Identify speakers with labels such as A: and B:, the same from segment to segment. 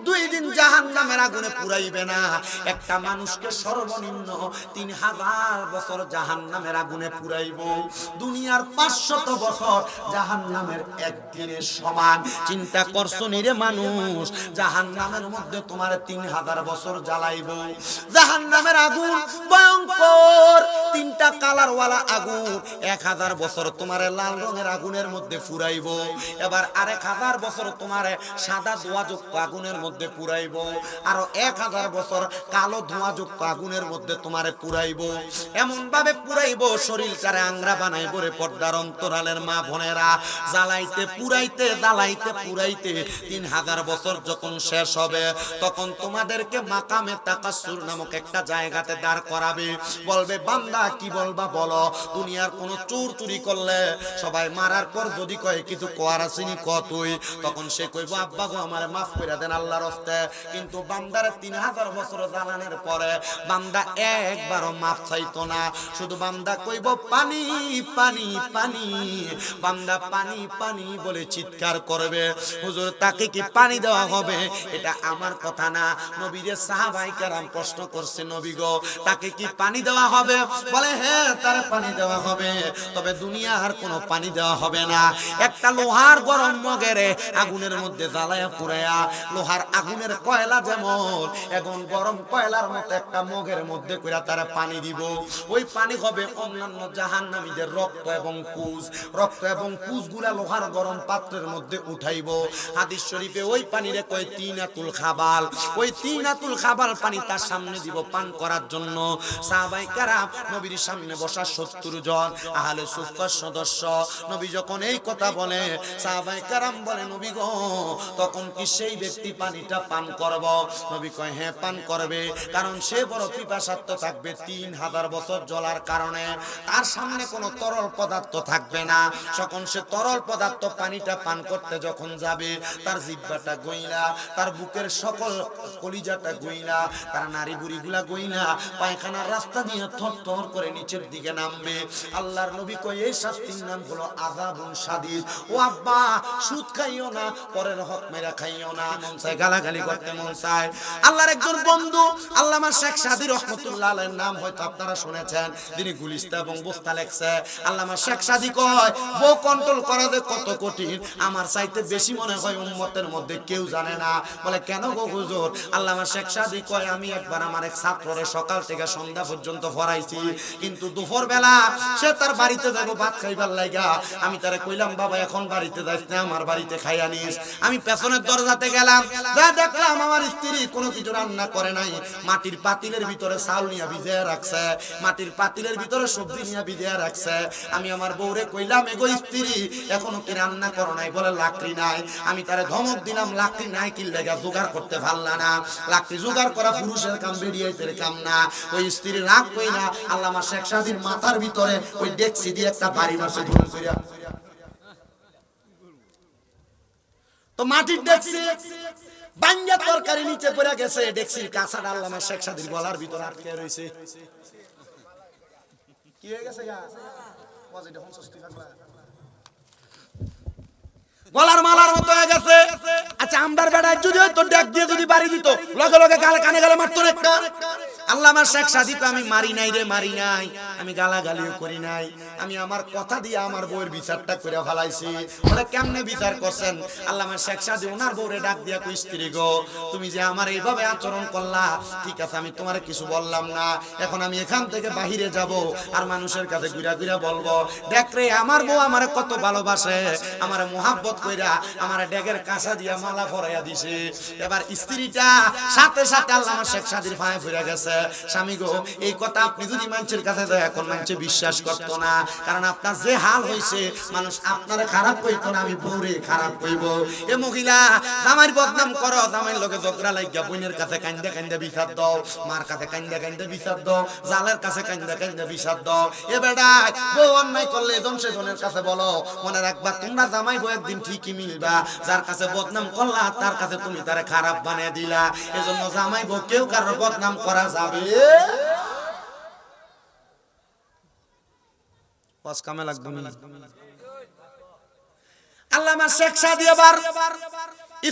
A: 2 দিন জাহান্নামের আগুনে পুরাইবে না। একটা মানুষকে সর্বনিম্ন 3000 বছর জাহান্নামের আগুনে পুরাইব। দুনিয়ার 500 বছর জাহান্নামের একদিনের সমান। চিন্তা করছো নিরে মানুষ, জাহান্নামের মধ্যে তোমার 3000 বছর জ্বালাইব। জাহান্নামের আগুন ভয়ঙ্কর, 3টা কালারওয়ালা আগুন। 1000 বছর তোমারে লাল রঙের আগুনের মধ্যে পুরাইব। এবার আরেক 1000 বছর তোমারে সাদা ধোঁয়াযুক্ত আগুনের মধ্যে পুরাইব। আরো 1000 বছর কালো ধোঁয়াযুক্ত আগুনের মধ্যে তোমারে পুরাইব। এমন ভাবে পুরাইব শরীরটারে আংরা বানাইব রে পর্দার অন্তরালের মা বোনেরা। জ্বালাইতে পুরাইতে জ্বালাইতে পুরাইতে 3000 বছর যখন শেষ হবে, তখন তোমাদেরকে মাকামে তাকাসসুর নামক একটা জায়গাতে দাঁড় করাবে। বলবে বান্দা কি বলবা বলো, দুনিয়ার কোন চোর চুরি করলে সবাই মারার পর যদি কয় কিছু কোয়ার আসেনি কতই, তখন সে কইব আব্বা গো আমারে মাফ করে দেন আল্লাহর রাস্তে। কিন্তু বান্দার 3000 বছর জ্বালানোর পরে বান্দা একবারও মাফ চাইতো না, শুধু বান্দা কইব পানি পানি পানি। বান্দা পানি পানি বলে চিৎকার করবে। হুজুর তাকে কি পানি দেওয়া হবে? এটা আমার কথা না, নবীরে সাহাবায়ে কেরাম প্রশ্ন করছে, নবী গো তাকে কি পানি দেওয়া হবে? বলে হ্যাঁ তার পানি দেওয়া হবে, তবে দুনিয়ার কোনো পানি দেওয়া হবে না। একটা লোহার গরম মগেরে আগুনের মধ্যে জ্বালায়া পুরায়া, লোহার আগুনের কয়লা যেমন এখন গরম কয়লার মতো একটা মগের মধ্যে কইরা তারা পানি দিব। ওই পানি হবে অন্যান্য জাহান্নামীদের রক্ত এবং পুজ। রক্ত এবং পুজগুলা লোহার গরম পাত্রের মধ্যে উঠাইব। হাদিস শরীফে ওই পানিরে কয় তিনাতুল খাবাল। ওই তিনাতুল খাবাল পানি তার সামনে দিব পান করার জন্য। সাহাবায়ে কেরাম নবীর সামনে বসা 70 জন আহলে সুফফার সদস্য। নবী যখন এই কথা বলে, সাহাবায়ে কেরাম বলে নবী গো তখন কি সেই ব্যক্তি পানিটা পান করব? নবী কয় হ্যাঁ পান করবে, কারণ সে বড় পিপাসার্ত থাকবে। 3000 বছর জ্বলার কারণে তার সামনে কোনো তরল পদার্থ থাকবে না। যখন সে তরল পদার্থ পানিটা পান করতে যখন যাবে, তার জিহ্বাটা গইলা, তার বুকের সকল কলিজাটা গইলা, তার নাড়ি বুড়িগুলা গইলা পায়খানার রাস্তা দিয়ে থরথর করে নিচের দিকে নামবে। আল্লাহর নবী কয় এই শাস্তির নাম হলো আযাবুন শাদীদ। ও আব্বা সুদ খাইও না, পরের হক মেরা খাইও না, মন চায় গালাগালি করতে মন চায়। আল্লাহর একজন বন্ধু আল্লামা শেখ সাদী রাহমাতুল্লাহ আলাইহির নাম হয়তো আপনারা শুনেছেন, যিনি গুলিস্তা এবং বস্তা লেখছে। আল্লামা শেখ সাদী কয় বউ কন্ট্রোল করা যে কত কঠিন, আমার চাইতে বেশি মনে হয় উম্মতের মধ্যে কেউ জানে না। বলে কেন গো হুজুর? আল্লামা শেখ সাদী কয় আমি একবার আমার এক ছাত্ররে সকাল থেকে সন্ধ্যা পর্যন্ত পড়াইছি, কিন্তু দুপুর বেলা সে তার বাড়িতে যাবো ভাত খাইবার লাগা। আমি তারে কইলাম বাবা এখন বাড়িতে যাইস না, আমার বাড়িতে খাইয়া নিস। আমি পেছনের দরজাতে গেলাম, যা দেখলাম আমার স্ত্রী কোনো কিছু রান্না করে নাই। মাটির পাতিলের ভিতরে চাউল নিয়ে ভিজিয়ে রাখছে, মাটির পাতিলের ভিতরে সবজি নিয়ে ভিজিয়ে রাখছে। আমি আমার বউরে কইলাম এগো স্ত্রী এখনো কি রান্না করো নাই? বলে লাকড়ি নাই। আমি তারে ধমক দিলাম লাকড়ি নাই কি লেগা জোগাড় করতে পারলা না? লাকড়ি জোগাড় করা পুরুষের কাম, বেরিয়েতের কাম না। ওই স্ত্রী রাগ কইরা আল্লামা শেখ সাদীর মাথার ভিতরে ওই ডেকসি দিয়ে একটা বাড়ি মারছে ধুম কইরা। তো মাটির ডেকসি বাঙ্গা তরকারি নিচে পড়ে গেছে, ডেকসির কাঁচাটা আল্লামা শেখ সাদীর গলার ভিতরে আটকে রইছে। কি হয়ে গেছে গা? পজিটিভ হনসস্তি লাগলা, গলার মালার মতো হয়ে গেছে। আচ্ছা আমদার বেড়ায় যদি তো ডেক দিয়ে যদি বাড়ি দিত, লগে লগে গালে কানে গালে মারতো একটা। আল্লামা শেখ সাদী তো আমি মারি নাই রে, মারি নাই, আমি গালাগালিও করি নাই, আমি আমার কথা দিয়ে আমার বউয়ের বিচারটা করে ফেলাইছি। বলে কেমনে বিচার করছেন? আল্লামা শেখ সাদী ওনার বউরে ডাক দিয়া কই স্ত্রী গো তুমি যে আমার এইভাবে আচরণ করলা, ঠিক আছে আমি তোমার কিছু বললাম না, এখন আমি এখান থেকে বাহিরে যাব আর মানুষের কাছে ঘুরা ঘুরা বলবো দেখ রে আমার বউ আমারে কত ভালোবাসে, আমারে মোহাব্বত কইরা আমার ডেগের কাঁচা দিয়া মালা পরাইয়া দিছে। এবার স্ত্রীটা সাথে সাথে আল্লামা শেখ সাদীর পায়ে পড়ে গেছে, স্বামী গো এই কথা আপনি যদি মানুষের কাছে যায় এখন মানুষ বিশ্বাস করতো না, কারণ আপনার যে হাল হইছে মানুষ আপনারে খারাপ কইতো না, আমি বউরে খারাপ কইব। এ মহিলা জামাইর বদনাম করো, জামাইর লগে ঝগড়া লাগিয়া বোনের কাছে কান্দা কান্দা বিচার দাও, মার কাছে কান্দা কান্দা বিচার দাও, জালের কাছে কান্দা কান্দা বিচার দাও। এ বেটা বউ অন্যায় করলে এজন সেজনের কাছে বলো, মনে রাখবা তোমরা জামাই বউ একদিন ঠিকই মিলবা, যার কাছে বদনাম করলা তার কাছে তুমি তারে খারাপ বানিয়ে দিলা। এজন্য জামাই বউ কেউ কারোর বদনাম করা যাবে পাঁচ কামে লাগবে না। আল্লামা শেখ সাদী আবার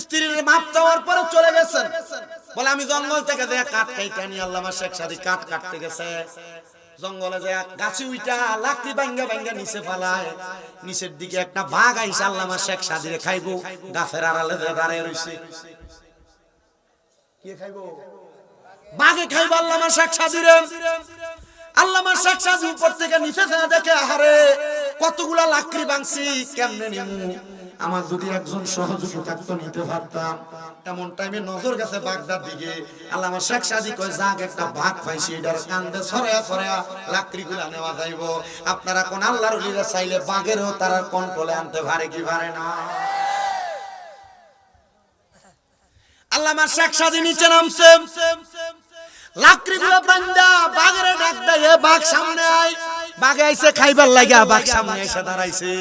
A: স্ত্রীর মাপ চাওয়ার পরে চলে গেছেন, বলে আমি জঙ্গল থেকে যে কাঠ কাইটা নিয়ে আল্লামা শেখ সাদী কাঠ কাটতে গেছে, জঙ্গলে যে গাছে উইটা লাকড়ি ভাঙ্গা ভাঙ্গা নিচে ফেলায়, নিচের দিকে একটা বাঘ আইসা আল্লামা শেখ সাদীরে খাইবো, গাছের আড়ালে দাঁড়িয়ে রইছে। কে খাইবো? বাঘে খাইবো আল্লামা শেখ সাদীরে। আল্লামা শেখ সাদী উপর থেকে নিচে দেখে, আহারে কতগুলা লাকড়ি ভাঙছি, কেমনে নিমু, আমার যদি একজন সহযোগী থাকতো নিতে পারতাম। এমন টাইমে নজর গেছে বাগদার দিকে, আল্লামা শেখ সাদী কয় যাক একটা ভাগ পাইছি, এটার কান্দে ছড়ায়া ছড়ায়া লাকড়িগুলা নেওয়া যাইব। আপনারা কোন আল্লাহর ওলিরা চাইলে বাঘেরও তারা কন্ট্রোলে আনতে পারে কি পারে না? আল্লামা শেখ সাদী নিচে নামছে, লাকড়িগুলো বান্দা বাঘের ডাক দেয়, বাঘ সামনে আয়। বাঘে আইছে খাইবার লাগা, বাঘ সামনে এসে দাঁড়াইছে।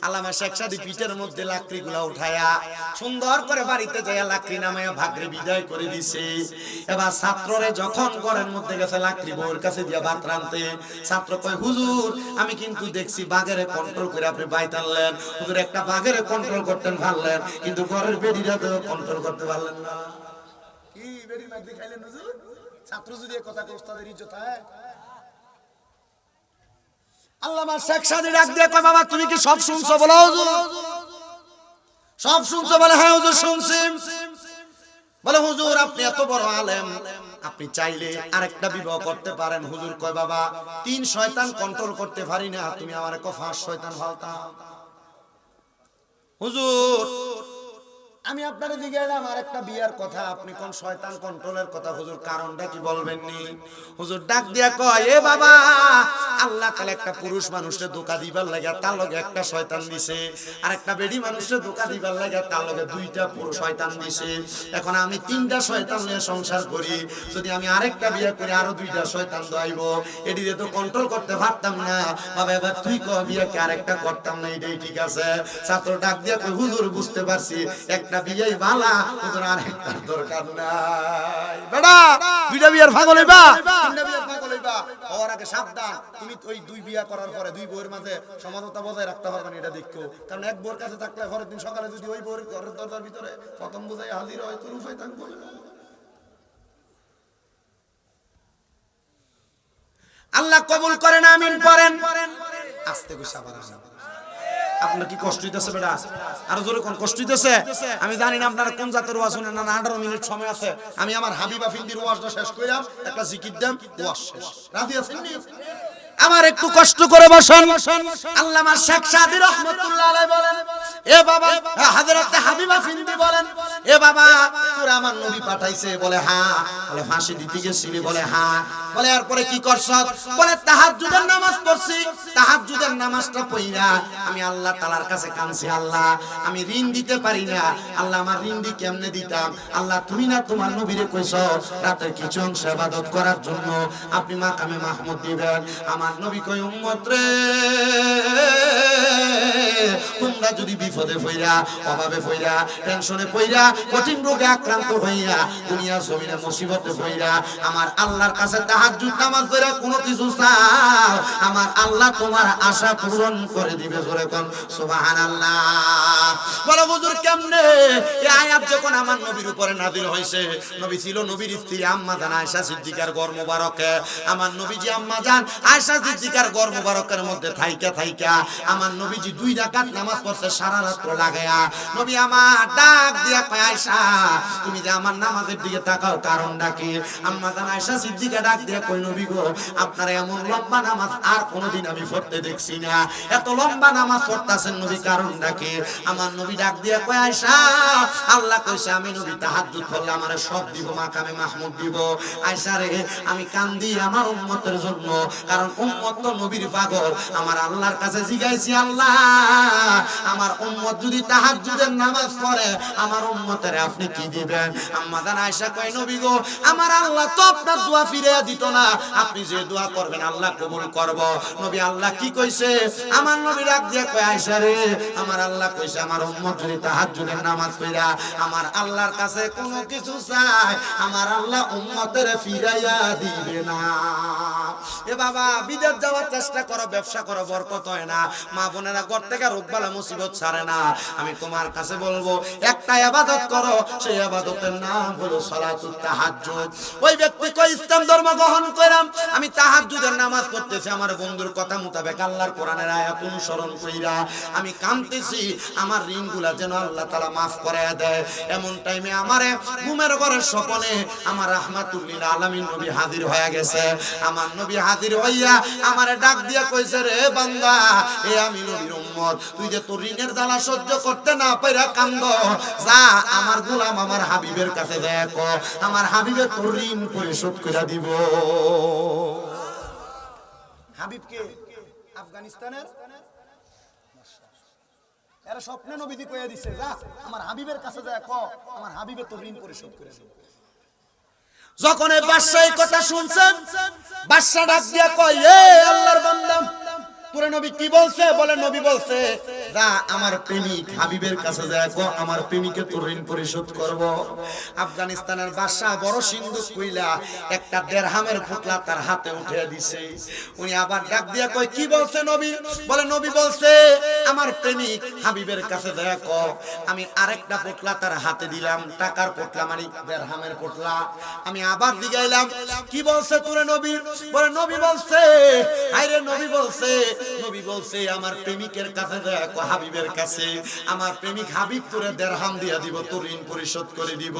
A: আল্লামা শেখ সাদী পিঠের মধ্যে লাকড়িগুলো উঠায়া সুন্দর করে বাড়িতে যাইয়া লাকড়ি নামায়া ভাগরে বিদায় করে দিছে। এবার ছাত্ররে যখন ঘরের মধ্যে গেছে লাকড়ি বউর কাছে দিয়া ভাত রানতে, ছাত্র কয় হুজুর আমি কিন্তু দেখছি বাঘের কন্ট্রোল করে আপনি বাইত আনলেন, হুজুর একটা বাঘের কন্ট্রোল করতেন পারলেন, কিন্তু ঘরের বেডিরা তো কন্ট্রোল করতে পারলেন না। কি বেডি মাগদি খাইলেন হুজুর? ছাত্র যদি এই কথা কয় ওস্তাদের ইজ্জত হয়? আল্লামা শেখ সাদী ডাক দিয়ে কয় বাবা তুমি কি সব শুনছো? বলো হুজুর সব শুনছো? বলে হ্যাঁ হুজুর শুনছি। বলে হুজুর আপনি এত বড় আলেম, আপনি চাইলে আরেকটা বিবাহ করতে পারেন। হুজুর কয় বাবা 3 শয়তান কন্ট্রোল করতে পারি না, তুমি আমারে কয় 5 শয়তান ফালতা। হুজুর আমি আপনারে জিজ্ঞাসা আর একটা বিয়ার কথা, আপনি কোন শয়তান কন্ট্রোলের কথা হুজুর কারণটা কি বলবেন নি? হুজুর ডাক দিয়া কয় এ বাবা আল্লাহ তাআলা একটা পুরুষ মানুষকে ধোঁকা দিবার লাগা তার লগে একটা শয়তান দিছে, আর একটা বেডি মানুষকে ধোঁকা দিবার লাগা তার লগে 2টা পুরুষ শয়তান দিছে। এখন আমি 3টা শয়তান নিয়ে সংসার করি, যদি আমি আরেকটা বিয়ে করি আরো 2টা শয়তান দইব, এদিকে তো কন্ট্রোল করতে পারতাম না। বাবা এবার তুই কয় বিয়ে কি আরেকটা করতাম না, এটাই ঠিক আছে। ছাত্র ডাক দিয়া কয় হুজুর বুঝতে পারছি একটা বিয়েই ভালো, হুজুর আরেকটা দরকার নাই। বেটা 2টা বিয়ের পাগল হইবা, 3টা বিয়ের পাগল হইবা, ওর আগে সাবধান। তুমি ওই 2 বিয়ে করার পরে 2 বউয়ের মাঝে সমানতা বজায় রাখতে পারবে না, এটা দেখো। কারণ এক বউর কাছে থাকলে পরের দিন সকালে যদি ওই বউর ঘরের দরজার ভিতরে প্রথম বুঝাই হাজির হয় তোর উপায় থাকবে না। আল্লাহ কবুল করেন, আমিন পড়েন। আস্তে কইসা আবার আপনার কি কষ্ট হইতেছে বেটা? আরো জোরে কোন কষ্ট হইতেছে? আমি জানি না আপনারা কোন জাতের ওয়াজ শুনেন না। 18 মিনিট সময় আছে, আমি আমার হাবিবা ফিন্দির ওয়াজটা শেষ কইরাম, একটা জিকির দেন, ওয়াজ শেষ। রাজি আছেন নি? আমার একটু কষ্ট করে বসেন। আল্লামা শেখ সাদী রাহমাতুল্লাহ আলাইহি বলেন এ বাবা, হযরত হাবিবা ফিন্দি বলেন এ বাবা তোরা আমার নবী পাঠাইছে? বলে হ্যাঁ। বলে ফাঁসি দিতে গেছিলি? বলে হ্যাঁ। বলে এরপরে কি করছস? বলে তাহাজ্জুদের নামাজ পড়ছি, তাহাজ্জুদের নামাজটা পড়িনা আমি আল্লাহ তাআলার কাছে কাঁদছি, আল্লাহ আমি ঋণ দিতে পারি না, আল্লাহ আমার ঋণ দি কেমনে দিতাম? আল্লাহ তুমি না তোমার নবীরে কইছো রাতে কিছু অংশ ইবাদত করার জন্য আপনি মাকামে মাহমুদ দিবেন। আমার নবী কই উম্মত রে তোমরা যদি বিপদে পইরা, অভাবে পইরা, টেনশনে পইরা, কঠিন রোগে আক্রান্ত হইয়া, দুনিয়া জমিনে মুসিবতে পইরা আমার আল্লাহর কাছে তাহাজ্জুদ নামাজ পড়া কোনো কিছু চাও, আমার আল্লাহ তোমার আশা পূরণ করে দিবে। জোরে কোন সুবহানাল্লাহ। বলে হুজুর কেমনে? এই আয়াত যখন আমার নবীর উপরে নাযিল হইছে, নবী ছিল নবীর স্ত্রী আম্মা জান আয়েশা সিদ্দিকার ঘর মোবারকে, আমার নবীজি আম্মা জান আয়েশা সিদ্দিকার ঘর মোবারকের মধ্যে থাইকা থাইকা আমার নবীজি 2 রাকাত নামাজ পড়তে সারা রাত লাগায়া। নবী আমার ডাক দিয়া কয় আয়েশা তুমি যে আমার নামাজের দিকে তাকাও কারণটা কি? আম্মা জান আয়েশা সিদ্দিকা ডাক দিয়া কয় নবী গো আপনার এমন লম্বা নামাজ আর কোনোদিন আমি পড়তে দেখছি না, এত লম্বা নামাজ পড়তাছেন নবী কারণটা কি? আমার নবী ডাক দিয়া কয় আয়েশা আল্লাহ কইছে আমি নবী তাহাজ্জুদ পড়লে আমারে সব দিব, মাকামে মাহমুদ দিব। আয়েশা রে আমি কান্দি আমার উম্মতের জন্য, কারণ উম্মত তো নবীর পাগল। আমার আল্লাহর কাছে জিগাইছি আল্লাহ আমার উম্মত যদি তাহাজ্জুদের নামাজ পড়ে আমার উম্মতের আপনি কি দিবেন? আম্মা জান আয়েশা কয় নবী গো আমার আল্লাহ তো আপনার দোয়া ফিরিয়ে দিত না, আপনি যে দোয়া করবেন আল্লাহ কবুল করব। নবী আল্লাহ কি কইছে? আমার নবী ডাক দিয়ে কয় আয়েশা রে আমার আল্লাহ কইছে আমার উম্মত যদি তাহাজ্জুদের নামাজ পড়া আমার আল্লাহর কাছে কোনো কিছু চায় আমার আল্লাহ উম্মতের ফিরাইয়া দিবে না। এ বাবা বিদেশ যাওয়ার চেষ্টা করো, ব্যবসা করো, বরকত হয় না, মা বোনেরা ঘর থেকে রোগবালা মুসিবত ছাড়ে না। আমি তোমার কাছে বলবো একটা একটা ইবাদত করো, সেই ইবাদতের নাম হলো সালাতুত তাহাজ্জুদ। ওই ব্যক্তি কই ইসলাম ধর্ম গ্রহণ কইরাম, আমি তাহাজ্জুদের নামাজ পড়তেছি, আমার বন্ধুর কথা মোতাবেক আল্লাহর কোরআনের আয়াত অনুসরণ কইরা আমি কামতেছি, আমার ঋণগুলা যেন আল্লাহ তাআলা মাফ করে দেয়। এমন টাইমে আমারে ঘুমের ঘরের স্বপ্নে আমার রাহমাতুল লিল আলামিন নবী হাজির হয়ে গেছে। আমার নবী হাজির হইয়া আমারে ডাক দিয়া কইছে, রে বান্দা, এ আমি নবীর উম্মত, তুই যে তোর ঋণের জ্বালা সহ্য করতে না পাইরা কান্দ, যা আমার গোলাম আমার হাবিবের কাছে যায়, আমার হাবিবে তোর ঋণ পরিশোধ করে দিব। হাবিবকে আফগানিস্তানের এরা স্বপ্নে নবীজি কইয়া দিছে, যা আমার হাবিবের কাছে যায়, আমার হাবিবে তোর ঋণ পরিশোধ করে দিব। যখন এই বাদশা এই কথা শুনছেন, বাদশা ডাক দিয়া কয়, এ আল্লাহর বান্দা, তোরে নবী কি বলছে? বলে নবী বলছে, যা আমার প্রেমিক হাবিবের কাছে যায়, আমার প্রেমিকে তোর ঋণ পরিশোধ করব। আফগানিস্তানের বাদশা বড় সিন্ধুক কইলা একটা দিরহামের পুতলা তার হাতে উঠিয়ে দিছে। উনি আবার ডাক দিয়া কয়, কি বলছে নবী? বলে নবী বলছে, আমার প্রেমিক হাবিবের কাছে যায়, আমি আরেকটা পুতলা তার হাতে দিলাম, টাকার পুতলা, মানে দিরহামের পুতলা। আমি আবার দিগাইলাম, কি বলছে তোরে নবী? বলে নবী বলছে, আইরে নবী বলছে, নবী বলছে আমার প্রেমিকের কাছে যায়, হাবিবের কাছে, আমার প্রেমিক হাবিব তোরে দিরহাম দিয়া দিব, তোর ঋণ পরিশোধ করে দিব।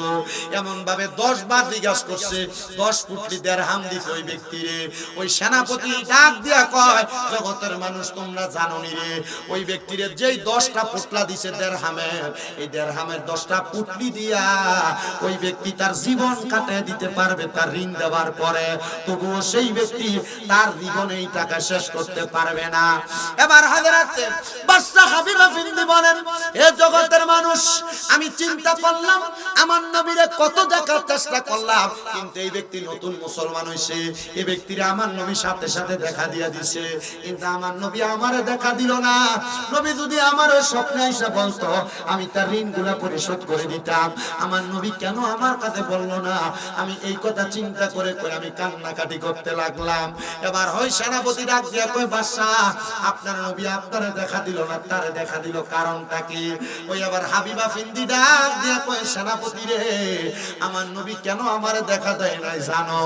A: এমন ভাবে 10 বার জিজ্ঞাসা করছে, 10 পুটলি দিরহাম দিছে ওই ব্যক্তিরে। ওই সেনাপতি ডাক দিয়া কয়, জগতের মানুষ তোমরা জানো নি রে, ওই ব্যক্তিরে যেই 10টা পুটলা দিছে দিরহামের, এই দিরহামের 10টা পুটলি দিয়া ওই ব্যক্তি তার জীবন কাটিয়ে দিতে পারবে তার ঋণ দেওয়ার পরে, তবুও সেই ব্যক্তি তার জীবনে এই টাকা শেষ করতে পারবে না। এবার হযরতে বাদশা হাবিব আফিন্দি বলেন, এ জগতের মানুষ, আমি চিন্তা করলাম আমার নবীরে কত দেখার চেষ্টা করলাম, কিন্তু এই ব্যক্তি নতুন মুসলমান হইছে, এই ব্যক্তিরা আমার নবীর সাথে সাথে দেখা দিয়া দিছে, কিন্তু আমার নবী আমারে দেখা দিল না। নবী যদি আমার ওই স্বপ্নে এসে বলতো, আমি তার ঋণগুলা পরিশোধ করে দিতাম। আমার নবী কেন আমার কাছে বলল না? আমি এই কথা চিন্তা করে আমি কান্নাকাটি করতে লাগলাম। এবার হয় সেনাপতি ডাক দিয়া কই, বাদশা, আপনার নবী আপনারে দেখা দিল না, তারে দেখা দিল, কারণটা কি? ওই আবার হাবিবা ফিন্দি ডাক দিয়া কই, সেনাপতি রে, আমার নবী কেন আমারে দেখা দেয় নাই জানো?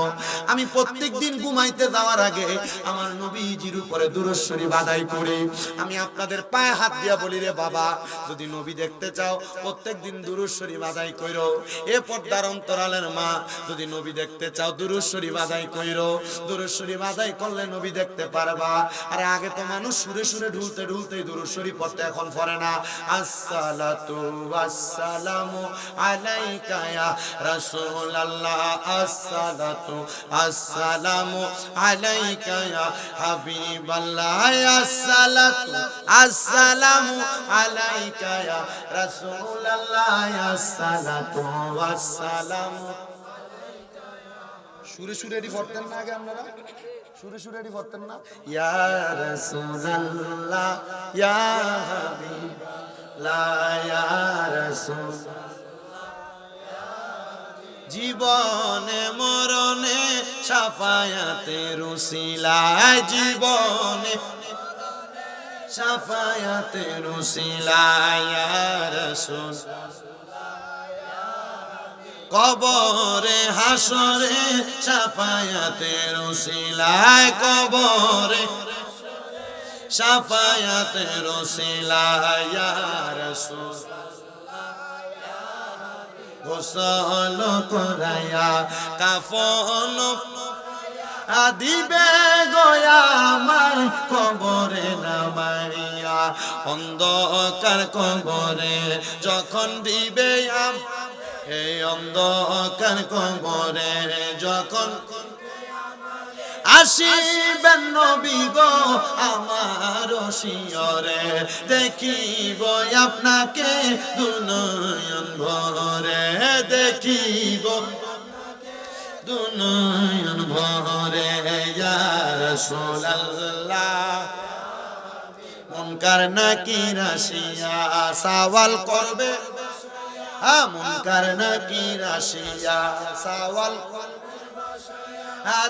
A: আমি প্রত্যেকদিন ঘুমাইতে যাওয়ার আগে আমার নবীজির উপরে দুরূদ শরীফ আদায় করি। আমি আপনাদের পায়ে হাত দিয়া বলি, রে বাবা, যদি নবী দেখতে চাও প্রত্যেকদিন দুরূদ শরীফ আদায় কইরো। এ পর্দার অন্তরালের মা, যদি নবী দেখতে চাও দুরূদ শরীফ আদায় কইরো। দুরূদ শরীফ আদায় করলে নবী দেখতে পারবা। আরে আগে তো মানুষ সুরে সুরে ঢুলতে ঢুলতে দুরূদ শরীফ পড়তে, এখন পড়ে না। আসসালাতু ওয়াসসালামু আলাইকা ইয়া রাসূলুল্লাহ, আসসালাতু আসসালামু আলাইকা ইয়া হাবিবাল্লাহ, আসসালাতু আসসালামু আলাইকা ইয়া রাসূলুল্লাহ, আসসালাতু ওয়াসসালামু। সুরে সুরে এডি পড়তেন না আগে আপনারা? সুরে সুরে এডি পড়তেন না? ইয়া রাসূলুল্লাহ, ইয়া হাবিবাল্লাহ, ইয়া রাসূল, জীবনে মরণে শাফায়াতের উসিলায়, জীবনে শাফায়াতের উসিলায়, ইয়া রাসূল, কবরে হাসরে শাফায়াতের উসিলায়, কবরে শাফায়াতের উসিলায়, ইয়া রাসূল, গোসল করায়া কাফন আদিবে গয়া আমার কবরে নামাইয়া, অন্ধকার কবরে যখন দিবে এই অন্ধকার কবরে যখন আসিবেন নবী গো আমার শিয়রে, দেখিব আপনাকে দুনয়ন ভরে, দেখিব দুনয়ন ভরে, ইয়া রাসূলুল্লাহ। মুনকার নাকির আসিয়া সওয়াল করবে, মুনকার নাকির আসিয়া সওয়াল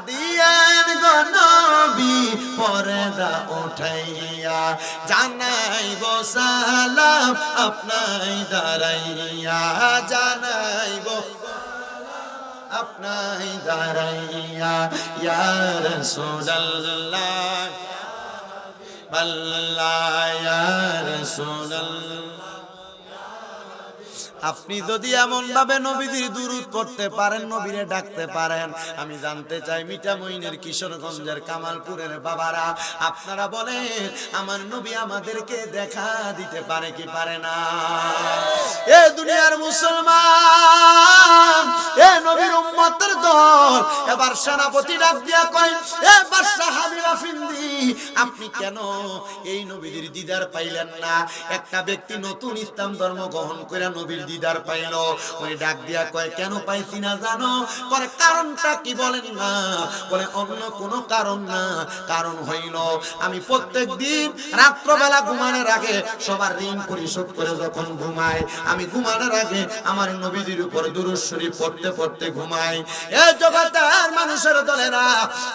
A: দিয়েন গো নবী পর্দা উঠাইয়া জানাইব সালাম আপনাই দাঁড়াইয়া জানাইব আপনাই দাঁড়াইয়া ইয়া রাসূলুল্লাহ আল্লাহ ইয়া রাসূলুল্লাহ। আপনি যদি এমন ভাবে নবীদের দুরূদ পড়তে পারেন, নবীরে ডাকতে পারেন, আমি জানতে চাই মিঠামইনের কিশোরগঞ্জের কামালপুরের বাবারা, আপনারা বলেন আমার নবী আমাদেরকে দেখা দিতে পারে কি পারে না? এ দুনিয়ার মুসলমান, এ নবীর উম্মতের দল, এবার সেনাপতি ডাক দিয়া কয়, এ বাদশা হাবিব আফিন্দি, আপনি কেন এই নবীর দিদার পাইলেন না? একটা ব্যক্তি নতুন ইসলাম ধর্ম গ্রহণ করে নবীর দিদার পাইল, ওই ডাক দিয়া কয় কেন পাইছি না জানো? করে কারণটা কি বলেন না? বলে অন্য কোনো কারণ না, কারণ হইল আমি প্রত্যেক দিন রাত্রবেলা ঘুমানোর আগে সবার ঋণ পরিশোধ করে যখন ঘুমাই, আমি ঘুমানোর আগে আমার নবীজির উপর দুরূদ শরীফ পড়তে পড়তে ঘুমাই। এই জগতের মানুষের দলেরা,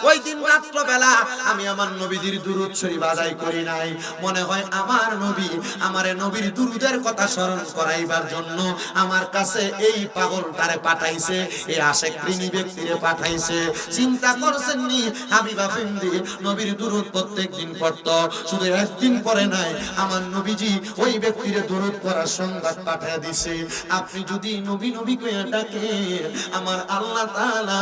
A: ওই দিন রাত্রবেলা আমি আমার নবীজির দুরূদ শরীফ আদায় করি নাই, মনে হয় আমার নবী আমারে নবীর দুরূদের কথা স্মরণ করাইবার জন্য আমার কাছে এই পাগলটারে পাঠাইছে, এই আশেক প্রেমী ব্যক্তিরে পাঠাইছে। চিন্তা করছেন নি হাবিব আফিন্দি নবীর দুরূদ প্রত্যেকদিন পড়তো, শুধু একদিন পড়ে নাই, আমার নবীজি ওই ব্যক্তিরে দুরূদ পড়ার সংবাদ পাঠিয়ে দিছে। আপনি যদি নবী নবী কইয়া ডাকে, আমার আল্লাহ তাআলা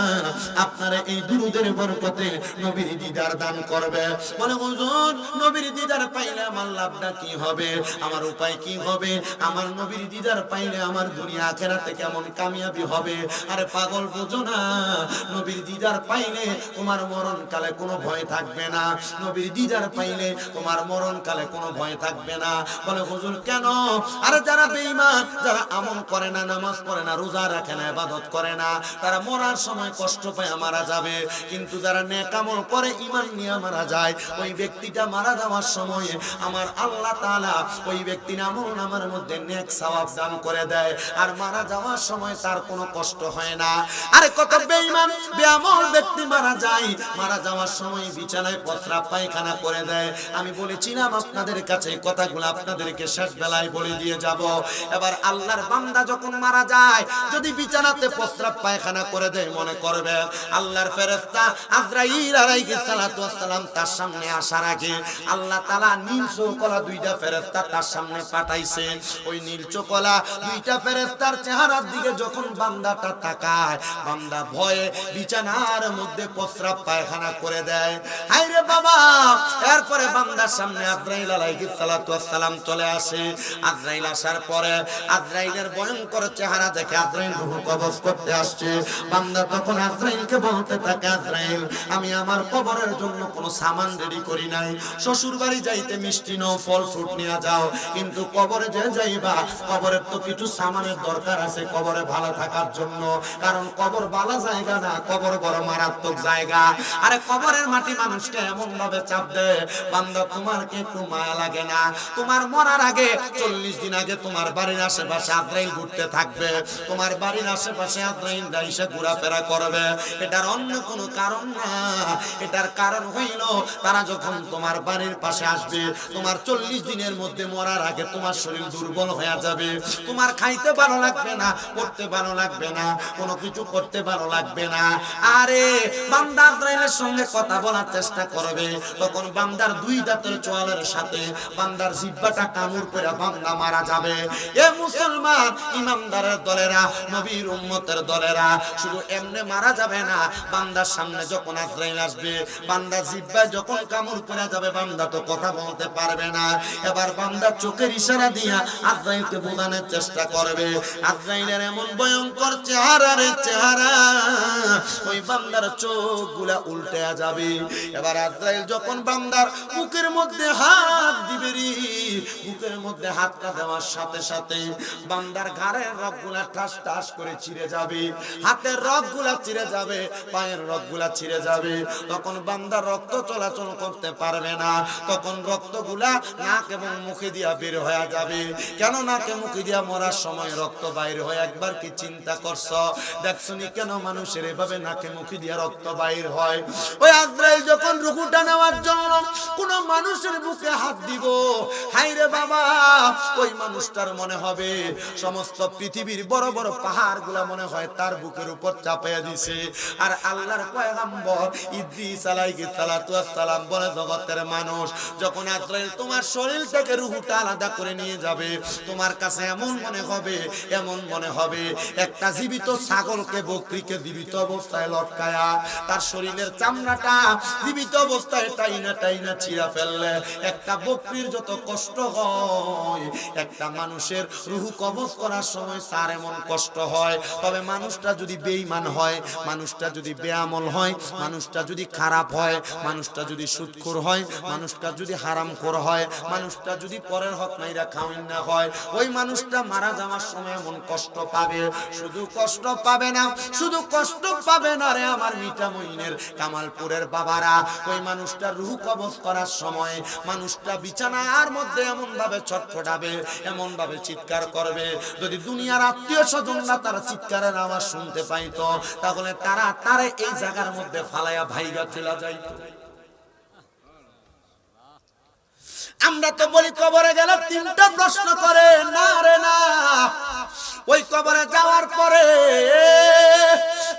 A: আপনারে এই দুরূদের বরকতে নবীর দিদার দান করবে। বলে হুজুর নবীর দিদার পাইলে আমার লাভটা কি হবে, আমার উপায় কি হবে? আমার নবীর দিদার পাইলে আমার দুনিয়া আখিরাতে কেমন কামিয়াবি হবে? আরে পাগল বুঝো না, নবীর দিদার পাইলে তোমার মরণ কালে কোনো ভয় থাকবে না, নবীর দিদার পাইলে তোমার মরণ কালে কোনো ভয় থাকবে না। বলে হুজুর কেন? আরে যারা বেঈমান, যারা আমল করে না, নামাজ পড়ে না, রোজা রাখে না, ইবাদত করে না, তারা মরার সময় কষ্ট পায় মারা যাবে, কিন্তু যারা নেক আমল করে ঈমান নিয়ে মারা যায়, ওই ব্যক্তিটা মারা যাওয়ার সময় আমার আল্লাহ তাআলা ওই ব্যক্তির আমল নামার মধ্যে নেক সওয়াব দান করে দেয়, আর মারা যাওয়ার সময় তার কোনো কষ্ট হয় না। আরে কত বেঈমান বেআমল ব্যক্তি মারা যায়, মারা যাওয়ার সময় বিছানায় প্রস্রাব পায়খানা করে দেয়। আমি বলেছিলাম আপনাদের কাছে কথাগুলো আপনাদেরকে শেষ বেলায় বলে দিয়ে যাব। এবার আল্লাহর বান্দা যখন মারা যায়, যদি বিছানাতে প্রস্রাব পায়খানা করে দেয়, মনে করবে আল্লাহর ফেরেশতা আজরাইল আলাইহিস সালাতু ওয়াস সালাম তার সামনে আসার আগে আল্লাহ তাআলা নীল চোখলা দুইটা ফেরেশতা তার সামনে পাঠাইছেন। ওই নীল চোখলা দুইটা ফেরেশতার চেহারার দিকে যখন বান্দাটা তাকায়, বান্দা ভয়ে বিছানার মধ্যে প্রস্রাব পায়খানা করে দেয়। হায়রে বাবা! এরপরে বান্দার সামনে আজরাইল আলাইহিস সালাতু ওয়াস সালাম চলে আসে। আজরাইল আসার পরে আজরাইলের ভয়ঙ্কর চেহারা দেখে আজরাইল রূহ কবজ করতে আসছে। বান্দা তখন আজরাইলকে বলতে থাকে, আজরাইল আমি আমার কবরের জন্য কোনো সামান রেডি করি নাই, শ্বশুর বাড়ি যাইতে মিষ্টি নাও, ফল ফ্রুট নিয়ে যাও, কিন্তু কবরে যে যাইবা, কবরের তো কিছু সামানের দরকার আছে কবরে ভালো থাকার জন্য, কারণ কবর ভালো জায়গা না, কবর বড় মারাত্মক জায়গা। আরে কবরের মাটি মানুষকে এমন ভাবে চাপ দেয়, বান্দা তোমার কি একটু মায়া লাগে না? তোমার মরার আগে 40 দিন আগে তোমার বাড়ির আশেপাশে আজরাইল ঘুরতে থাকবে, তোমার বাড়ির আশেপাশে আজরাইল এসে ঘোরাফেরা করবে। এটার অন্য কোনো কারণ না, এটার কারণ হইল তারা যখন তোমার বাড়ির পাশে আসবে, তোমার 40 দিনের মধ্যে মরার আগে তোমার শরীর দুর্বল হয়ে যাবে, তোমার খাইতে ভালো লাগবে না, পড়তে ভালো লাগবে না, কোনো কিছু করতে ভালো লাগবে না। আরে বান্দা আজরাইলের সঙ্গে কথা বলার চেষ্টা করবে, তখন বান্দার দুই দাঁতের চোয়ালের সাথে বান্দার জিহ্বাটা কামড় করে বান্দা মারা যাবে। এ মুসলমান ইমানদারের দলেরা, নবীর উম্মতের দলেরা, শুধু এমনি মারা যাবে না, বান্দার সামনে যখন আজরাইল আসবে, বান্দা জিহ্বায় যখন কামড় করে যাবে, বান্দা তো কথা বলতে পারবে না। এবার বান্দা চোখের ইশারা দিয়া আজরাইলকে বোঝানোর চেষ্টা করবে। আজরাইলের এমন ভয়ঙ্কর চেহারা রে চেহারা, ওই বান্দার চোখগুলা উল্টে যাবে। এবার আজরাইল যখন বান্দার বুকের মধ্যে হাত দিবে রে, বুকের মধ্যে হাতটা দেওয়ার সাথে সাথে বান্দার ঘাড়ের রগগুলা ঠাস ঠাস করে ছিঁড়ে যাবে, হাতের রগগুলা ছিঁড়ে যাবে, পায়ের রগগুলা ছিঁড়ে যাবে, তখন বান্দার রক্ত চলাচল করতে পারবে না, তখন রক্তগুলা নাক এবং মুখে দিয়া বের হয়ে যাবে। কেন নাকে মুখে দিয়া মরার সময় রক্ত বাইর হয়? একবার কি চিন্তা করছ? দেখছনি কেন মানুষের এভাবে নাকে মুখে দিয়া রক্ত বাইর হয়? ওই আজরাইল যখন রূহটা নেওয়ার জন্য কোন মানুষের বুকে হাত দিব, হায়রে বাবা, ওই মানুষটার মনে হবে সমস্ত পৃথিবীর বড় বড় পাহাড়গুলা মনে হয় তার বুকের উপর চাপাইয়া দিছে। আর আল্লাহর পয়গম্বর ইদ্রিস আলাইহিস সালাতু ওয়াস সালাম বলে, জগতের মানুষ, যখন আজরাইল তোমার শরীর থেকে রূহটা আলাদা করে নিয়ে যাবে, তোমার কাছে এমন মনে হবে একটা জীবিত ছাগলকে, বকরিকে জীবিত অবস্থায় লটকায়া তার শরীরের চামড়াটা জীবিত অবস্থায় টাইনা ছিঁড়া ফেললে একটা বকরির যত কষ্ট হয়, একটা মানুষের রূহ কবজ করার সময় তার এমন কষ্ট হয়। তবে মানুষটা যদি বেঈমান হয়, মানুষটা যদি বেআমল হয়, মানুষটা যদি খারাপ হয়, মানুষটা যদি সুদখোর হয়, মানুষটা যদি হারামখোর হয়, মানুষটা যদি পরের হক মাইরা খাওয়াইন না হয়, ওই মানুষটা মারা যাওয়ার সময় এমন কষ্ট পাবে। শুধু কষ্ট পাবে না রে আমার মিঠামইনের কামালপুরের বাবারা, ওই মানুষটা রূহ কবজ করার সময় মানুষটা বিছানার মধ্যে এমন ভাবে ছটফটাবে, এমন ভাবে চিৎকার করবে, যদি দুনিয়ার আত্মীয় স্বজনরা তার চিৎকারের আওয়াজ শুনতে পাইতো, তাহলে তারা এই জায়গার মধ্যে ফালাইয়া ভাইগা চলে যাইতো। আমরা তো বলি কবরে গেলে তিনটা প্রশ্ন করে, না রে না, ওই কবরে যাওয়ার পরে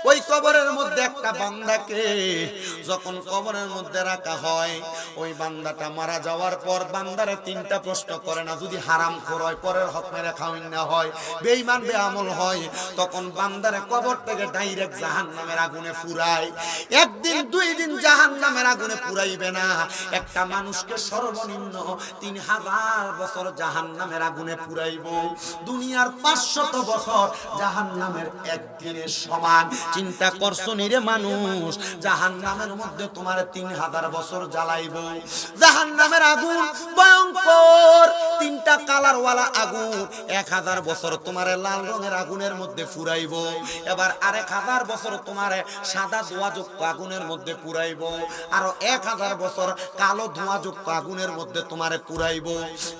A: ওই কবরের মধ্যে একটা বান্দাকে যখন কবরের মধ্যে রাখা হয়, ওই বান্দাটা মারা যাওয়ার পর বান্দারে তিনটা প্রশ্ন করে না। যদি হারামখোর হয়, পরের হক মেরে খাওয়াইন না হয়, বেঈমান বেআমল হয়, তখন বান্দারে কবর থেকে ডাইরেক্ট জাহান্নামের আগুনে পুরায়। একদিন দুই দিন জাহান্নামের আগুনে পুরাইবে না, একটা মানুষকে সর্বনিম্ন 3000 বছর জাহান্নামের আগুনে পুরাইব। দুনিয়ার 500 বছর জাহান্নামের একদিনের সমান। চিন্তা করছো নি রে মানুষ, জাহান্নামের মধ্যে তোমার 3000 বছর জ্বালাইব। জাহান্নামের আগুন ভয়ঙ্কর, তিনটা কালারওয়ালা আগুন। 1000 বছর তোমারে লাল রঙের আগুনের মধ্যে পুরাইব, এবার আরেক 1000 বছর তোমারে সাদা ধোঁয়াযুক্ত আগুনের মধ্যে পুরাইব, আরো 1000 বছর কালো ধোঁয়াযুক্ত আগুনের মধ্যে তোমারে পুরাইব।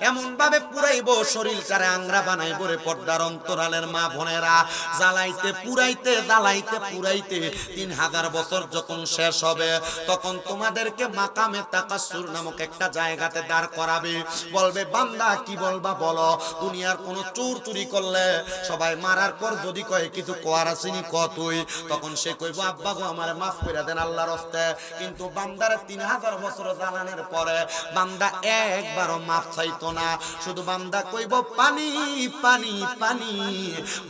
A: এমন ভাবে পুরাইব, শরীরটারে আংরা বানাইব রে পর্দার অন্তরালের মা বোনেরা। জ্বালাইতে পুরাইতে 3000 বছর যখন শেষ হবে, তখন তোমাদেরকে মাকামে তাকাসসুর নামক একটা জায়গাতে দাঁড় করাবে। বলবে, বান্দা কি বলবা বলো? দুনিয়ার কোন চোর চুরি করলে সবাই মারার পর যদি কয় কিছু কোয়ার আসেনি ক তুই, তখন সে কইব, আব্বা গো আমারে মাফ করে দেন আল্লাহর রাস্তে। কিন্তু বান্দারে 3000 বছর জ্বালানোর পরে বান্দা একবারও মাফ চাইতো না, শুধু বান্দা কইব পানি পানি পানি।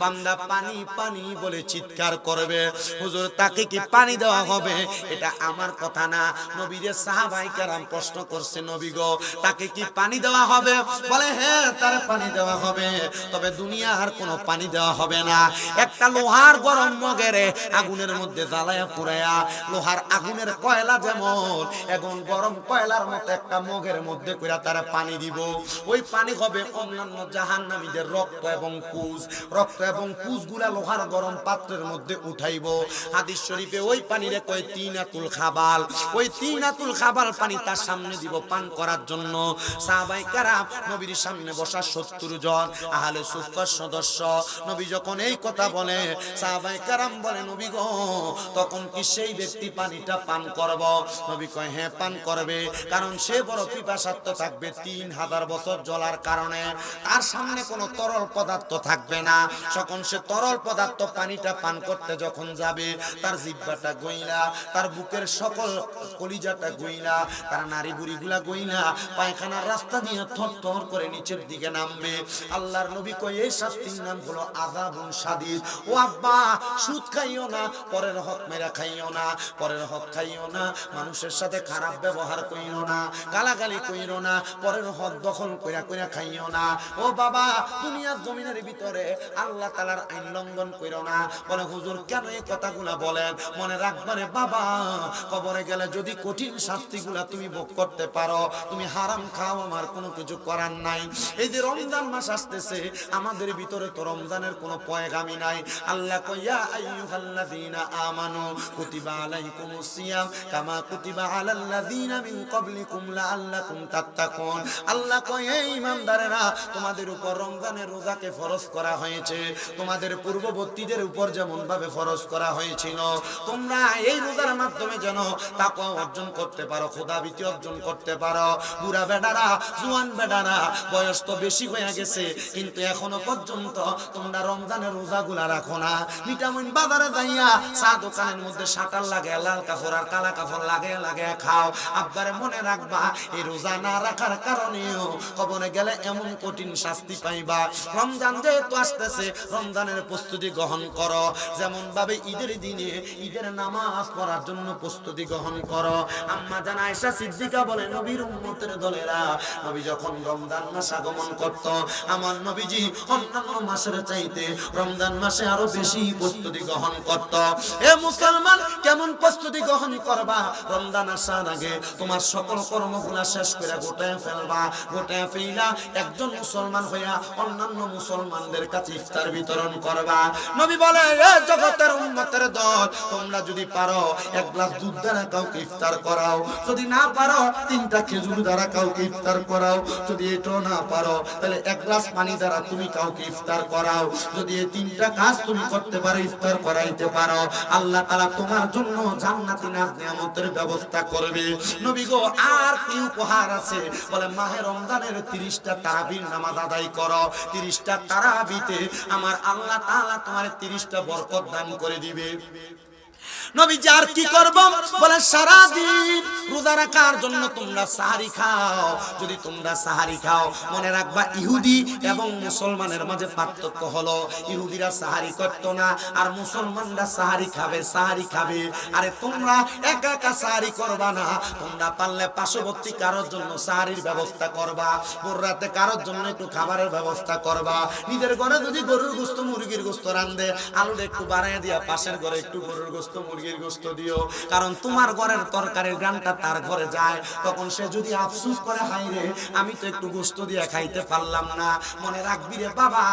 A: বান্দা পানি পানি বলে চিৎকার করবে। হুজুর, তাকে কি পানি দেওয়া হবে? এটা আমার কথা না, নবীর সাহাবায়ে কেরাম প্রশ্ন করছে, নবী গো তাকে কি পানি দেওয়া হবে? বলে, হ্যাঁ তারে পানি দেওয়া হবে, তবে দুনিয়ার কোনো পানি দেওয়া হবে না। একটা লোহার গরম মগেরে আগুনের মধ্যে জ্বালায়া পুরায়া, লোহার আগুনের কয়লা যেমন এখন গরম কয়লার মতো একটা মগের মধ্যে কইরা তারা পানি দিব। ওই পানি হবে অন্যান্য জাহান্নামীদের রক্ত এবং পুঁজগুলা লোহার গরম পাত্রের মধ্যে উঠাইব। হাদিস শরীফে ওই পানিরে কয় তিনাতুল খাবাল। ওই তিনাতুল খাবাল পানি তার সামনে দিব পান করার জন্য। সাহাবায়ে কেরাম নবীর সামনে বসা 70 জন আহলে সুফফার সদস্য, নবী যখন এই কথা বলে, সাহাবায়ে কেরাম বলে, নবী গো তখন কি সেই ব্যক্তি পানিটা পান করব? নবী কয়, হ্যাঁ পান করবে, কারণ সে বড় পিপাসার্ত থাকবে। 3000 বছর জ্বলার কারণে তার সামনে কোনো তরল পদার্থ থাকবে না। যখন সে তরল পদার্থ পানিটা পান করতে যখন যাবে, তার জিহ্বাটা গইলা, তার বুকের সকল কলিজাটা গইলা, তার নাড়ি বুড়িগুলা গইলা পায়খানার রাস্তা দিয়ে থরথর করে নিচের দিকে নামবে। আল্লাহর নবী কয়, এই শাস্তির নাম হলো আযাবুন শাদীদ। ও আব্বা, সুদ খাইও না, পরের হক মেরা খাইও না, পরের হক খাইও না, মানুষের সাথে খারাপ ব্যবহার কইরো না, গালাগালি কইরো না, পরের হক দখল কইরা কইরা খাইও না। ও বাবা, দুনিয়ার জমিনের ভিতরে আল্লাহ তাআলার আইন লঙ্ঘন কইরো না। বলে, হুজুর কেন এই কথাগুলা বলেন? মনে রাখবারে বাবা, কবরে গেলে যদি কঠিন শাস্তিগুলা তুমি তুমি ভোগ করতে পারো, তুমি হারাম খাও, আমার কোনো কিছু করার নাই। এই যে রমজান মাস আসতেছে, আমাদের ভিতরে তো রমজানের কোনো পয়গামি নাই। আল্লাহ কয় ইয়া আইয়ুহাল্লাযীনা আমানু কুতিবা আলাইকুমুস সিয়াম কামা কুতিবা আলাল্লাযীনা মিন ক্বাবলিকুম লাআল্লাকুম তাত্তাকুন। আল্লাহ কয় হে ঈমানদারেরা, তোমাদের উপর রমজানের রোজাকে ফরজ করা হয়েছে, তোমাদের পূর্ববর্তীদের উপর যেমন ভাবে ফরজ করা হয়েছিল। তোমরা এই রোজার মাধ্যমে যেন তাকওয়া অর্জন করতে পারো, খোদাভীতি অর্জন করতে পারো। বুড়া বেটারা, জোয়ান বেটারা, বয়স তো বেশি হয়ে গেছে, কিন্তু এখনো পর্যন্ত তোমরা রমজানের রোজাগুলা রাখো না। ভিটামিন বাজারে যাইয়া চা দোকানের মধ্যে শাটার লাগে, লাল কাপড় আর কালা কাপড় লাগে লাগে খাও। আব্বারে মনে রাখবা, এই রোজা না রাখার কারণেও কবরে গেলে এমন কঠিন শাস্তি পাইবা। রমজান যেহেতু আসতেছে, রমজানের প্রস্তুতি গ্রহণ করো। যেমন ভাবে ঈদের দিনে ঈদের নামাজ পড়ার জন্য প্রস্তুতি গ্রহণ করো। আম্মা জান আয়েশা সিদ্দিকা বলে, নবীর উম্মতের দলেরা নবী যখন রমজান মাস আগমন করত, আমার নবীজি অন্যান্য মাসের চাইতে রমজান মাসে আরো বেশি প্রস্তুতি গ্রহণ করত। এ মুসলমান, কেমন প্রস্তুতি গ্রহণ করবা? রমজান আসার আগে তোমার সকল কর্মগুলা শেষ করে গোটায় ফেলবা। গোটায় ফেলা একজন মুসলমান হইয়া অন্যান্য মুসলমানদের কাছে ইফতার বিতরণ করবা। নবী বলে, এ জগতের উম্মতের দল, তোমরা যদি পারো এক গ্লাস দুধ দ্বারা কাউকে ইফতার করাও, যদি না পারো 3টা খেজুর দ্বারা কাউকে ইফতার করাও, যদি এটাও না পারো তাহলে এক গ্লাস পানি দ্বারা তুমি কাউকে ইফতার করাও। যদি এই 3টা কাজ তুমি করতে পারো, ইফতার করাইতে পারো, আল্লাহ তাআলা তোমার জন্য জান্নাতি নাজ নিয়ামতের ব্যবস্থা করবে। নবী গো, আর কি উপহার আছে? বলে, মাহে রমজানের 30টা তারাবির নামাজ আদায় করো। 30টা তারাবিতে আমার আল্লাহ তাআলা তোমার 30টা বরকত দান করে দিবে। নবী আর কি করব? বলে, সারা দিন রোজা রাখার জন্য তোমরা সাহারি খাও। যদি তোমরা সাহারি খাও, মনে রাখবা ইহুদি এবং মুসলমানের মাঝে পার্থক্য হলো, ইহুদিরা সাহারি করত না আর মুসলমানরা সাহারি খাবে। সাহারি খাবে, আরে তোমরা একা একা সাহারি করবা না, তোমরা পারলে পার্শ্ববর্তী কারোর জন্য সাহারির ব্যবস্থা করবা, ভোর রাতে কারোর জন্য একটু খাবারের ব্যবস্থা করবা। নিজের ঘরে যদি গরুর গোশত মুরগির গোশত রান্ধে, আলুটা একটু বাড়াইয়া দিয়া পাশের ঘরে একটু গরুর গোশত মুরগির গোশত দিও, কারণ তোমার ঘরের তরকারির গ্রানটা তার ঘরে যায়, তখন সে যদি আফসোস করে, হাই রে আমি তো একটু গোশত দিয়ে খাইতে পারলাম না, মনে রাখবি রে বাবা,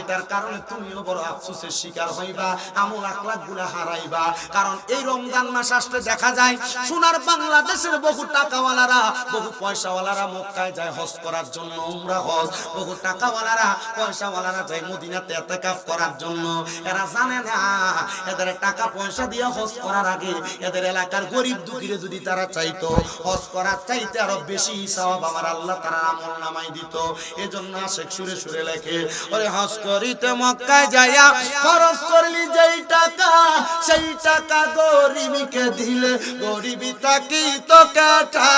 A: এটার কারণে তুমিও বড় আফসোসের শিকার হইবা, আমল আখলাক গুলা হারাইবা। কারণ এই রমজান মাস আসলে দেখা যায় সোনার বাংলাদেশের বহু টাকাওয়ালারা, বহু পয়সাওয়ালারা মক্কায় যায় হজ করার জন্য, উমরা হজ। বহু টাকাওয়ালারা, পয়সাওয়ালারা যায় মদিনাতে ইতিকাফ করার জন্য। এরা জানে না এদের টাকা পয়সা দিয়ে হজ করার আগে এদের এলাকার গরিব দুঃখীরে যদি তারা চাইতো, হজ করার চাইতে আরো বেশি সওয়াব আমার আল্লাহ তাআলা আমল নামায় দিত। এজন্য আশেক সুরে সুরে লেখে, ওরে হজ করিতে মক্কায় যাইয়া খরচ করলি যেই টাকা, সেই টাকা গরিবকে দিলে গরিবই তাকি তো কাটা।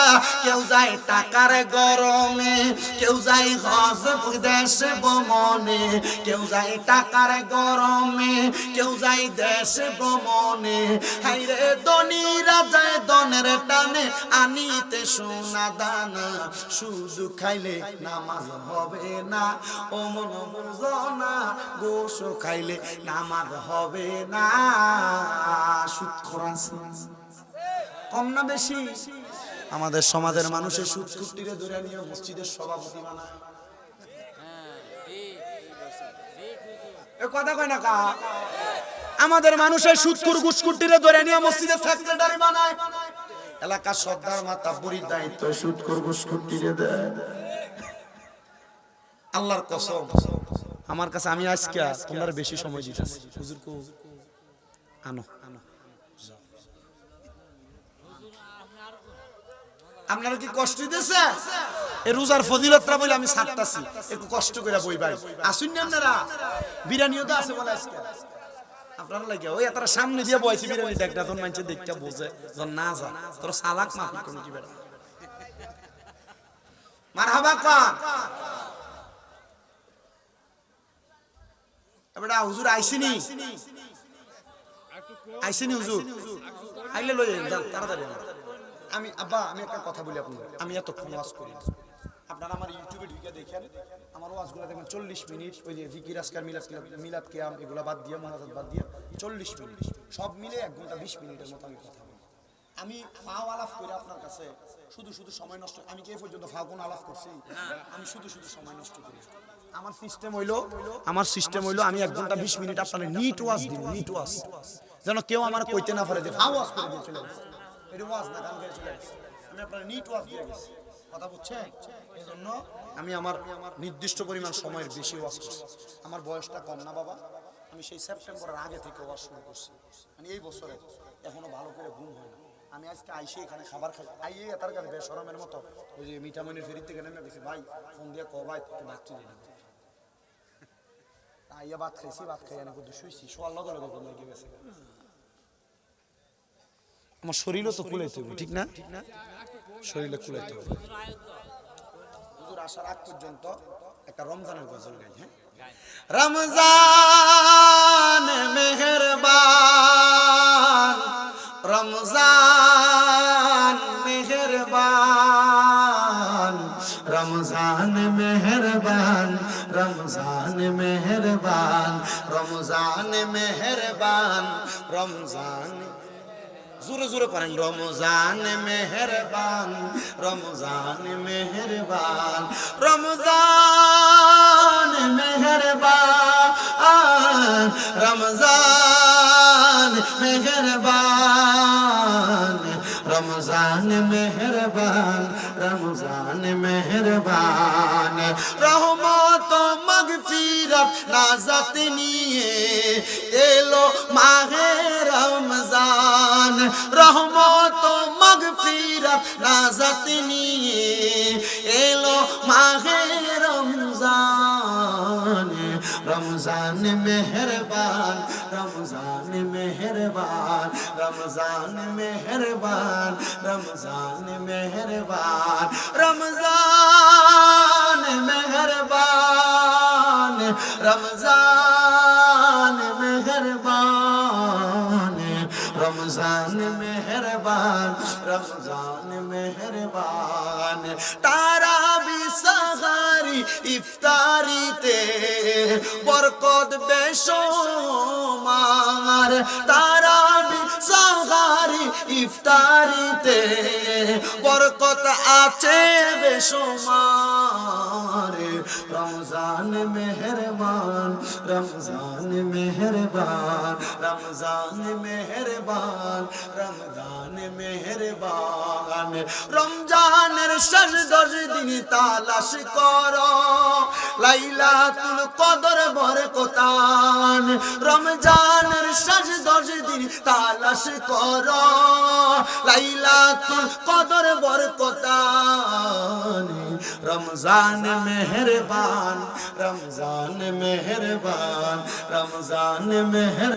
A: কেউ যায় টাকার গরমে, কেউ যায় হজ দেশে ভ্রমণে, কেউ যায় টাকার গরমে, কেউ যায় দেশে ভ্রমণে। হাইরে ধনীরা যায় ধনের টানে, আনিতে সোনা দানা, শুধু খাইলে নামাজ হবে না, ও মন বুঝো না, গোশ খাইলে নামাজ হবে না। সুদ খোরাছি কম না বেশি? আমাদের সমাজের মানুষের সুদ কুটিরে ধরে নিয়ে মসজিদের সভাপতি বানায়। এ কথা কয় না কা? আমাদের মানুষের সুদকুর গুসকুটিরে ধরে নিয়ে মসজিদের সেক্রেটারি বানায়। এলাকার সর্দার মাতাব্বরির দায়িত্ব সুদকুর গুসকুটিরে দেয়। আল্লাহর কসম, আমার কাছে আমি আজকে তোমরা বেশি সময় দিতেছি। হুজুর কো আনো আনো, আপনারা কি কষ্ট দিতেছে? এই রোজার ফজিলতটা বলে আমি ছাড়তাছি, একটু কষ্ট করে বই ভাই আসুন না। আপনারা বিরিয়ানিও তো আছে বলে আজকে আপনারা লাগে ওই তারা সামনে দিয়ে বইছি বিরিয়ানি দেখটা, তখন মানুষ দেখটা বোঝে যখন না যা তোর সালাক মাফি কোন কি বেড়া মারহাবা কান। এবারে হুজুর আইসিনি, আইসিনি হুজুর আইলে লই যান তাড়াতাড়ি। আমি আব্বা আমি একটা কথা বলি আপনাদের, আমি এতক্ষণ ওয়াজ করি, আপনারা আমার ইউটিউবে ঢুকে দেখেন, আমার ওয়াজগুলো দেখেন 40 মিনিট, ওই যে জিকির আজকার মিলাদ কিয়াম এগুলো বাদ দিয়ে, মোনাজাত বাদ দিয়ে 40 মিনিট, সব মিলে 1 ঘন্টা 20 মিনিটের মতো আমি কথা বলি। আমি ফাও আলাপ করে আপনার কাছে শুধু শুধু সময় নষ্ট, আমি কি এই পর্যন্ত ফাও কোন আলাপ করছি? আমি শুধু শুধু সময় নষ্ট করি। আমার সিস্টেম হইলো আমি 1 ঘন্টা 20 মিনিট আপনাদের নিট ওয়াজ দিব, নিট ওয়াজ, যেন কেউ আমার কইতে না পারে যে ফাও ওয়াজ করে দিয়ে চলে গেছে, এটা ওয়াজ না, গান গেয়ে চলে গেছে। আমি আপনাদের নিট ওয়াজ দিয়ে গেছি, কথা বুঝছেন? এই জন্য আমি আমার নির্দিষ্ট পরিমাণ সময়ের বেশি ওয়াজ করছি। আমার বয়সটা কম না বাবা, আমি সেই সেপ্টেম্বরের আগে থেকে ওয়াজ শুরু করছি, মানে এই বছরে এখনো ভালো করে ঘুম হয় না। আমি আজকে আইসে এখানে খাবার খাই, আইয়ে তার কাছে বেশরমের মতো ওই যে মিঠামণির ফেরির থেকে নেমে গেছি, ভাই ফোন দিয়ে ক ভাই ভাত তুলে নেবে, আইয়া ভাত খাইছি, ভাত খাই এনে কিন্তু শুইছি, শোয়ার লগে লগে ঘুম লেগে গেছে। আমার শরীরও তো কুলাইতে হবে, ঠিক না? শরীরে কুলাইতে হবে। হুজুর আসার আগ পর্যন্ত একটা রমজানের গজল গাই। হ্যাঁ, রমজান মেহেরবান, রমজান মেহেরবান, রমজান মেহেরবান, রমজান মেহেরবান, রমজান মেহেরবান, রমজান জোরে জোরে পড়েন, রমজান মেহেরবান, রমজান মেহেরবান, রমজান মেহেরবান, রমজান মেহেরবান, রমজান মেহেরবান, রমজান মেহেরবান, রহমত মাগফিরাত নাজাত নিয়ে এলো মাহে রমজান, রহমত মাগফিরাত নাজাত নিয়ে এলো মাহে রমজান, রমজান মেহেরবান, রমজান মেহেরবান, রমজান মেহেরবান, রমজান মেহেরবান, রমজান মেহেরবান, রমজান মেহেরবান, রমজান মেহেরবান, রমজান মেহেরবান, তারাবি সাহারি ইফতারিতে বরকত বেশুমার, তারাবি সাহারি ইফতারিতে বরকত আছে বেশুমার, রমজান মেহেরবান, রমজান মেহেরবান, রমজান মেহেরবান, রমজান মেহেরবান, রমজানের শেষ 10 দিন তালাশ করো লাইলাতুল কদর বরকতান, রমজানের শেষ 10 দিন তালাশ করো লাইলাতুল কদর বরকতান, রমজান মেহেরবান, রমজান মেহেরবান, রমজান মেহের